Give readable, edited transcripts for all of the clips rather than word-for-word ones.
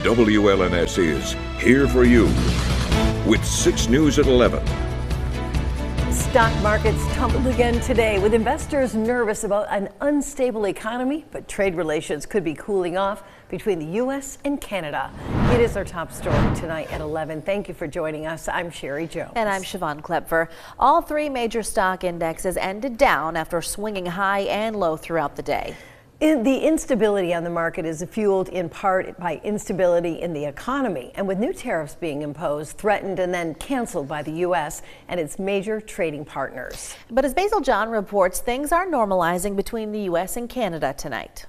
WLNS is here for you with 6 News at 11. Stock markets tumbled again today with investors nervous about an unstable economy, but trade relations could be cooling off between the U.S. and Canada. It is our top story tonight at 11. Thank you for joining us. I'm Sherry Jones. And I'm Siobhan Klepfer. All three major stock indexes ended down after swinging high and low throughout the day. The instability on the market is fueled in part by instability in the economy, and with new tariffs being imposed, threatened, and then canceled by the U.S. and its major trading partners. But as Basil John reports, things are normalizing between the U.S. and Canada tonight.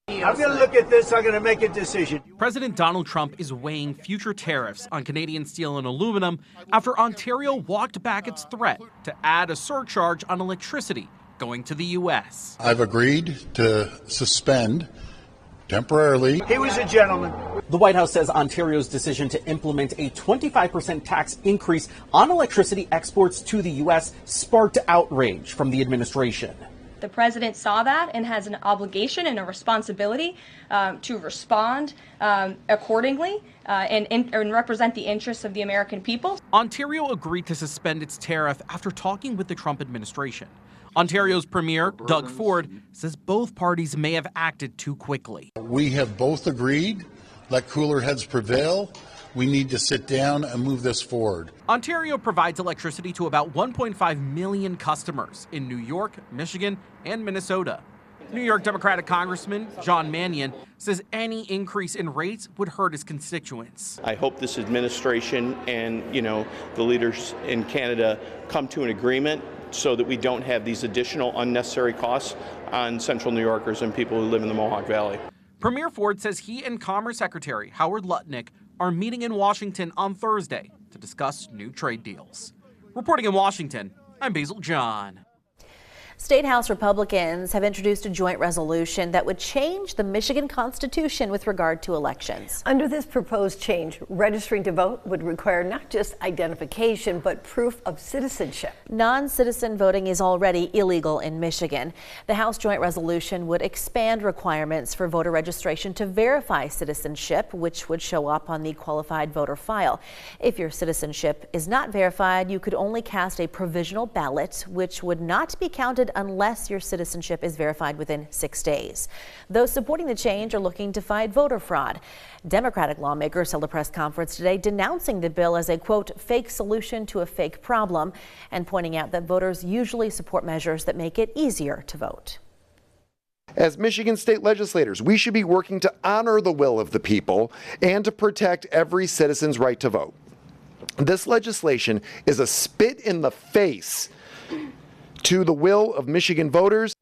I'm going to look at this. I'm going to make a decision. President Donald Trump is weighing future tariffs on Canadian steel and aluminum after Ontario walked back its threat to add a surcharge on electricity going to the U.S. I've agreed to suspend temporarily. He was a gentleman. The White House says Ontario's decision to implement a 25% tax increase on electricity exports to the U.S. sparked outrage from the administration. The president saw that and has an obligation and a responsibility to respond accordingly and represent the interests of the American people. Ontario agreed to suspend its tariff after talking with the Trump administration. Ontario's Premier, Doug Ford, says both parties may have acted too quickly. We have both agreed. Let cooler heads prevail. We need to sit down and move this forward. Ontario provides electricity to about 1.5 million customers in New York, Michigan, and Minnesota. New York Democratic Congressman John Mannion says any increase in rates would hurt his constituents. I hope this administration and, the leaders in Canada come to an agreement so that we don't have these additional unnecessary costs on Central New Yorkers and people who live in the Mohawk Valley. Premier Ford says he and Commerce Secretary Howard Lutnick are meeting in Washington on Thursday to discuss new trade deals. Reporting in Washington, I'm Basil John. State House Republicans have introduced a joint resolution that would change the Michigan Constitution with regard to elections. Under this proposed change, registering to vote would require not just identification, but proof of citizenship. Non-citizen voting is already illegal in Michigan. The House joint resolution would expand requirements for voter registration to verify citizenship, which would show up on the qualified voter file. If your citizenship is not verified, you could only cast a provisional ballot, which would not be counted unless your citizenship is verified within 6 days. Those supporting the change are looking to fight voter fraud. Democratic lawmakers held a press conference today denouncing the bill as a, quote, fake solution to a fake problem, and pointing out that voters usually support measures that make it easier to vote. As Michigan state legislators, we should be working to honor the will of the people and to protect every citizen's right to vote. This legislation is a spit in the face to the will of Michigan voters.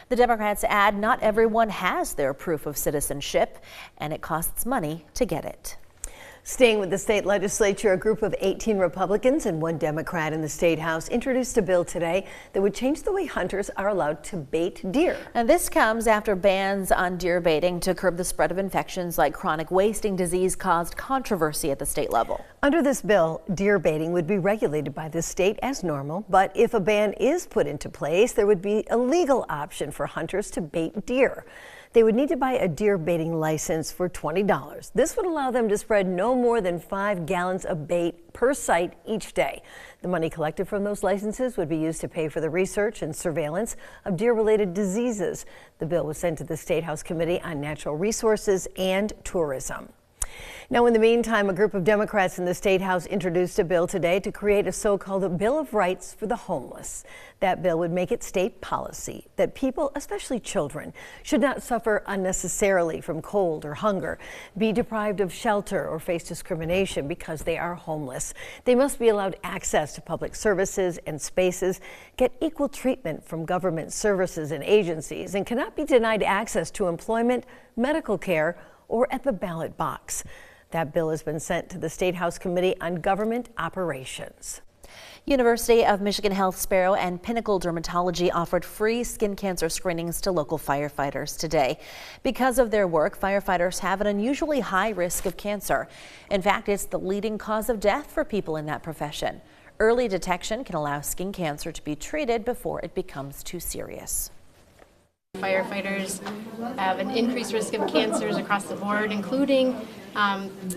The Democrats add not everyone has their proof of citizenship, and it costs money to get it. Staying with the state legislature, a group of 18 Republicans and 1 Democrat in the State House introduced a bill today that would change the way hunters are allowed to bait deer. And this comes after bans on deer baiting to curb the spread of infections like chronic wasting disease caused controversy at the state level. Under this bill, deer baiting would be regulated by the state as normal, but if a ban is put into place, there would be a legal option for hunters to bait deer. They would need to buy a deer baiting license for $20. This would allow them to spread no more than 5 gallons of bait per site each day. The money collected from those licenses would be used to pay for the research and surveillance of deer-related diseases. The bill was sent to the State House Committee on Natural Resources and Tourism. Now, in the meantime, a group of Democrats in the State House introduced a bill today to create a so-called Bill of Rights for the homeless. That bill would make it state policy that people, especially children, should not suffer unnecessarily from cold or hunger, be deprived of shelter, or face discrimination because they are homeless. They must be allowed access to public services and spaces, get equal treatment from government services and agencies, and cannot be denied access to employment, medical care, or at the ballot box. That bill has been sent to the State House Committee on Government Operations. University of Michigan Health Sparrow and Pinnacle Dermatology offered free skin cancer screenings to local firefighters today. Because of their work, firefighters have an unusually high risk of cancer. In fact, it's the leading cause of death for people in that profession. Early detection can allow skin cancer to be treated before it becomes too serious. Firefighters have an increased risk of cancers across the board, including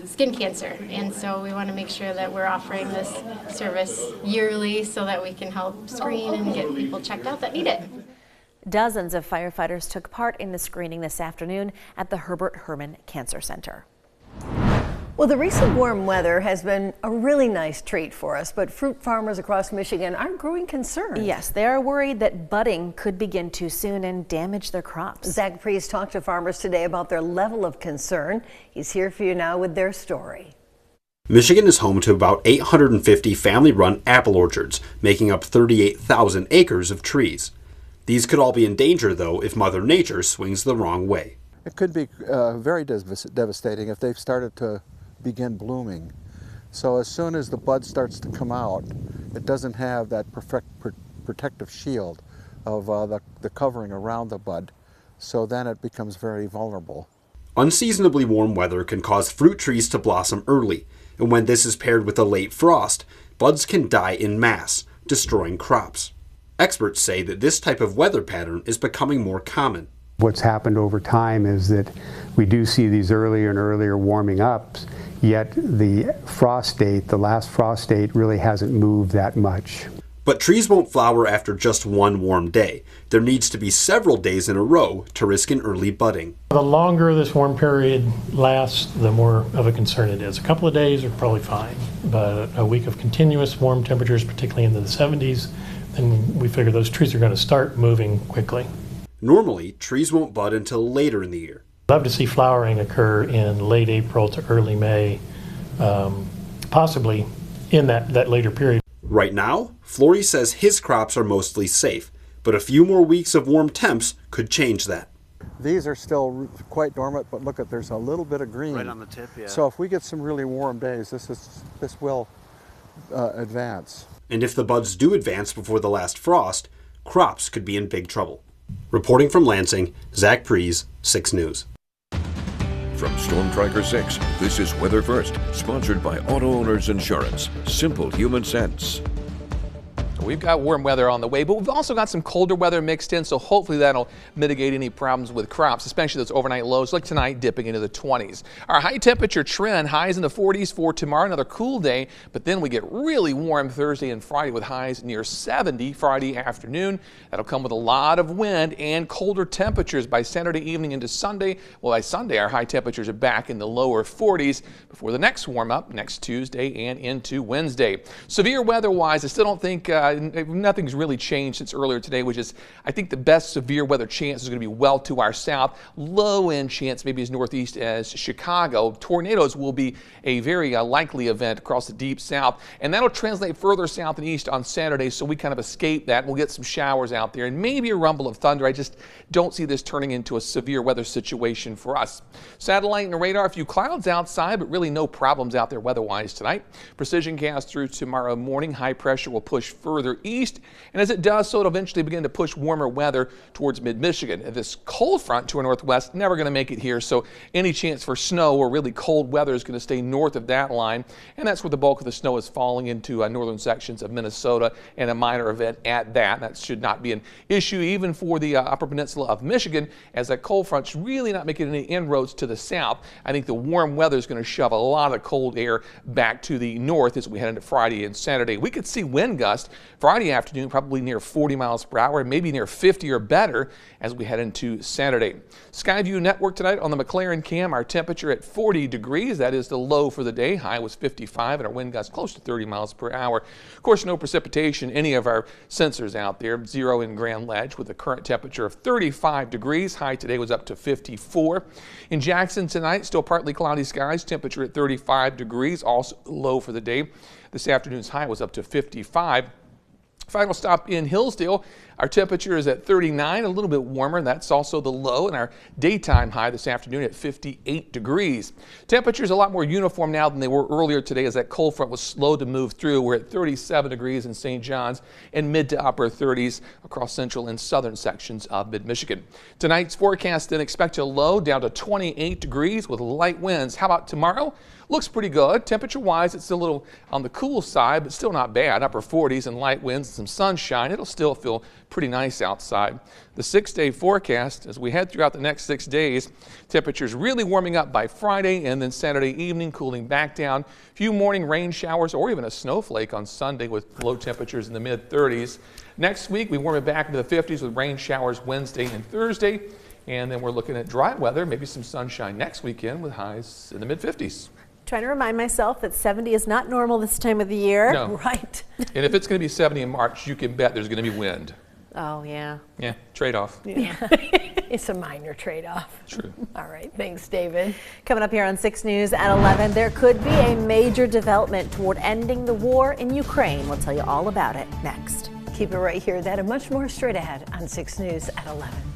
skin cancer. And so we want to make sure that we're offering this service yearly so that we can help screen and get people checked out that need it. Dozens of firefighters took part in the screening this afternoon at the Herbert Herman Cancer Center. Well, the recent warm weather has been a really nice treat for us, but fruit farmers across Michigan are growing concerned. Yes, they are worried that budding could begin too soon and damage their crops. Zach Priest talked to farmers today about their level of concern. He's here for you now with their story. Michigan is home to about 850 family-run apple orchards, making up 38,000 acres of trees. These could all be in danger, though, if Mother Nature swings the wrong way. It could be very devastating if they've started to begin blooming. So as soon as the bud starts to come out, it doesn't have that protective shield of the covering around the bud. So then it becomes very vulnerable. Unseasonably warm weather can cause fruit trees to blossom early, and when this is paired with a late frost, buds can die en masse, destroying crops. Experts say that this type of weather pattern is becoming more common. What's happened over time is that we do see these earlier and earlier warming ups, yet the frost date, the last frost date, really hasn't moved that much. But trees won't flower after just one warm day. There needs to be several days in a row to risk an early budding. The longer this warm period lasts, the more of a concern it is. A couple of days are probably fine, but a week of continuous warm temperatures, particularly into the 70s, then we figure those trees are going to start moving quickly. Normally, trees won't bud until later in the year. I'd love to see flowering occur in late April to early May, possibly in that later period. Right now, Flory says his crops are mostly safe, but a few more weeks of warm temps could change that. These are still quite dormant, but look, there's a little bit of green. Right on the tip, yeah. So if we get some really warm days, this will advance. And if the buds do advance before the last frost, crops could be in big trouble. Reporting from Lansing, Zach Priest, 6 News. From Storm Tracker 6, this is Weather First, sponsored by Auto Owners Insurance. Simple human sense. We've got warm weather on the way, but we've also got some colder weather mixed in, so hopefully that'll mitigate any problems with crops, especially those overnight lows like tonight dipping into the 20s. Our high temperature trend, highs in the 40s for tomorrow, another cool day, but then we get really warm Thursday and Friday with highs near 70 Friday afternoon. That'll come with a lot of wind and colder temperatures by Saturday evening into Sunday. Well, by Sunday, our high temperatures are back in the lower 40s before the next warm up next Tuesday and into Wednesday. Severe weather-wise, I still don't think nothing's really changed since earlier today, which is, I think, the best severe weather chance is going to be well to our south. Low-end chance maybe as northeast as Chicago. Tornadoes will be a very likely event across the deep south, and that'll translate further south and east on Saturday, so we kind of escape that. We'll get some showers out there and maybe a rumble of thunder. I just don't see this turning into a severe weather situation for us. Satellite and radar, a few clouds outside, but really no problems out there weather-wise tonight. Precision cast through tomorrow morning. High pressure will push further east, and as it does so, it'll eventually begin to push warmer weather towards mid-Michigan. This cold front to our northwest, never going to make it here, so any chance for snow or really cold weather is going to stay north of that line, and that's where the bulk of the snow is falling into northern sections of Minnesota, and a minor event at that. That should not be an issue even for the upper peninsula of Michigan, as that cold front's really not making any inroads to the south. I think the warm weather is going to shove a lot of cold air back to the north as we head into Friday and Saturday. We could see wind gusts Friday afternoon, probably near 40 miles per hour, maybe near 50 or better as we head into Saturday. Skyview Network tonight on the McLaren Cam, our temperature at 40 degrees. That is the low for the day. High was 55 and our wind gusts close to 30 miles per hour. Of course, no precipitation. Any of our sensors out there. 0 in Grand Ledge with a current temperature of 35 degrees. High today was up to 54. In Jackson tonight, still partly cloudy skies. Temperature at 35 degrees. Also low for the day. This afternoon's high was up to 55. Final stop in Hillsdale. Our temperature is at 39, a little bit warmer. That's also the low, and our daytime high this afternoon at 58 degrees. Temperatures a lot more uniform now than they were earlier today as that cold front was slow to move through. We're at 37 degrees in St. John's and mid to upper 30s across central and southern sections of mid-Michigan. Tonight's forecast then expect a low down to 28 degrees with light winds. How about tomorrow? Looks pretty good. Temperature-wise, it's a little on the cool side, but still not bad. Upper 40s and light winds and some sunshine. It'll still feel pretty nice outside. The 6-day forecast, as we head throughout the next 6 days, temperatures really warming up by Friday, and then Saturday evening cooling back down. A few morning rain showers or even a snowflake on Sunday with low temperatures in the mid-30s. Next week, we warm it back into the 50s with rain showers Wednesday and Thursday. And then we're looking at dry weather, maybe some sunshine next weekend with highs in the mid-50s. Trying to remind myself that 70 is not normal this time of the year. No. Right. And if it's going to be 70 in March, you can bet there's going to be wind. Oh, yeah. Yeah, trade-off. Yeah. It's a minor trade-off. True. All right. Thanks, David. Coming up here on 6 News at 11, there could be a major development toward ending the war in Ukraine. We'll tell you all about it next. Keep it right here. That and much more straight ahead on 6 News at 11.